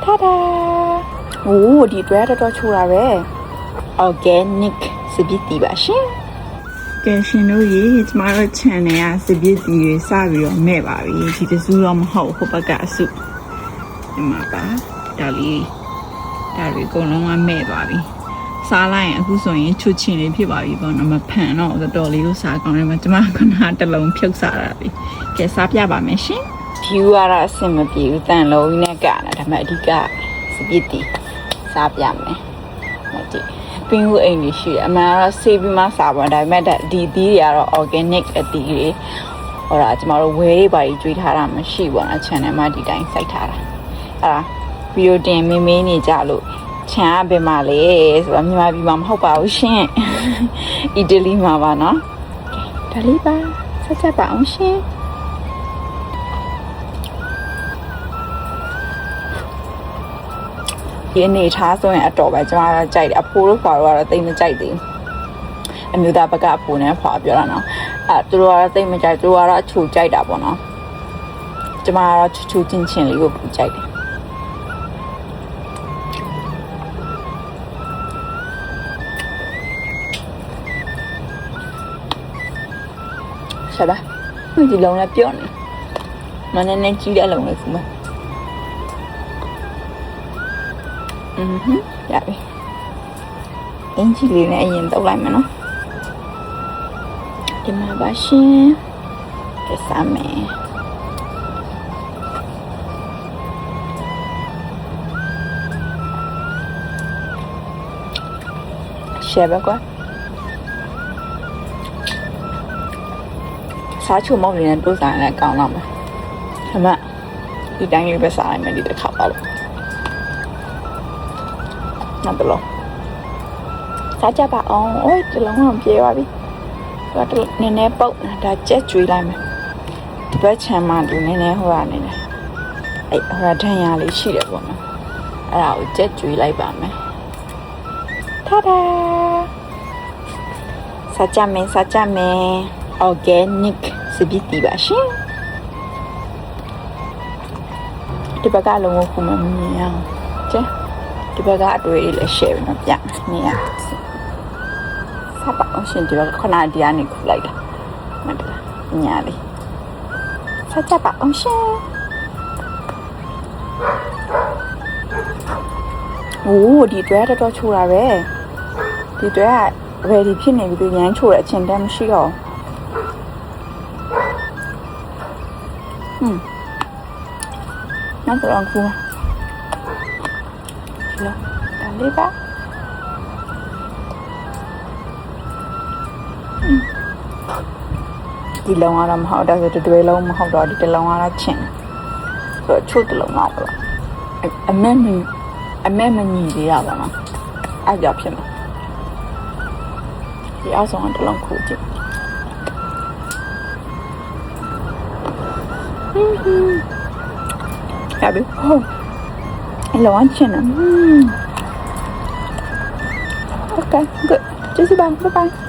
Ta-da! โอ้ဒီတွဲတော့ချိုးတာပဲ organic စပစ်တီပါရှင်ကဲရှင်တို့ရေကျမတို့ channel ကစပစ်တီတွေစပြီးတော့မဲ့ပါပြီဒီတစုတော့မဟုတ်ဟိုဘက်ကအစုဒီမှာပါဒါလေးဒါတွေအကုန်လုံးကမဲ့သွားပြီစားလိုက်ရင်အခုဆိုရင်ချွတ်ချင်လေးဖြစ်ပါပြီပေါ့နော်မဖန်တော့တော်တော်လေးလို့စားကောင်းတယ်မှာကျမကတစ်လုံးဖြုတ်စားတာပြီကဲစားပြပါမယ်ရှင် view ကတော့အဆင်မပြေဘူးတန်လုံးနဲ့ကတာဒါပေမဲ့အဓိကစပစ်တီစားပြမယ်ဟုတ်တယ်ပင်းဦးအိမ်ကြီးရှိတယ်အမှန်ကတော့ဆေးပြီးမှစားပါဒါပေမဲ့ဒီသီးတွေကတော့ organic အသီးတွေဟောတာကျမတို့ဝဲတွေပါကြီးကျွေးထားတာမရှိဘူးနော် channel မှာဒီတိုင်းစိုက်ထားတာအဲ့ဒါဗီဒီယိုတင်မင်းနေကြလို့ချန်ကဘယ်မှာလဲဆိုတော့မြန်မာပြည်မှာမဟုတ်ပါဘူးရှင်အီတလီမှာပါနော်ဒါလေးပါဆက်ချက်ပါအောင်ရှင်ဒီအနေထားဆိုရင်အတော်ပဲကျမတို့ကြိုက်တယ်အဖိုးတို့ဖွာတို့ကတော့တိတ်မကြိုက်သေးဘူးအမျိုးသားဘက်ကအဖိုးနဲ့ဖွာပြောတာနော်သူတို့ကတော့တိတ်မကြိုက်သူတို့ကတော့အချိုကြိုက်တာပေါ့နော်ကျမကတော့ချူချင်းချင်းလေးကိုပူကြိုက်တယ်ใช่ป่ะมันจะลงแล้วเปรี้ยวนี่มันแน่ๆจี้ได้ลงเลยคุณมั้ยdạ đi em chỉ liền này nhìn tao lại mà nó đi mà ba xe cái xa mẹ xe bác quá xá chua mốc liền tôi giải lại cao lắm hả mẹ đi đánh đi bây giờ mà đi để khóc vào nằm từ lâu xá cha bà ôi từ lâu không chê bà đi và nè nè bốc đã chết chui lại mà bây giờ mà tụi nè nè hoa này nè ấy hoa thay nhà lấy chi được bọn nó rồi chết chui lại bà mẹ ta-da xá cha mẹ organic စပစ်တီပါရှင်ဒီဘက်ကလုံးဝခုမမြင်အောင်ကျဲဒီဘက်ကအတွေ့အလေး share နော်ပြနေရဆက်ပါအောင်ရှင်ဒီဘက်ခဏဒီကနေခုလိုက်တာမတလားညာလေးဆက်ချက်ပါအောင်ရှင်โอ้ဒီတွဲတော့ချိုးတာပဲဒီတွဲက ready ဖြစ်နေပြီရမ်းချိုးတဲ့အချိန်တည်းမရှိတော့နောက်တော့ကူလာဒါလေးပါဒီလုံးကတော့မဟုတ်တော့ဒီတွဲလုံးမဟုတ်တော့ဒီတစ်လုံးကတော့ချင်ဆိုတော့ချို့တစ်လုံးတော့ပါအမဲမညီသေးရပါတော့အဲ့ကြောင့်ဖြစ်မှာဒီအောက်ဆုံးကတစ်လုံးခူကြည့်Ja, oh, launchen. Okay, good. Just bye. Bye.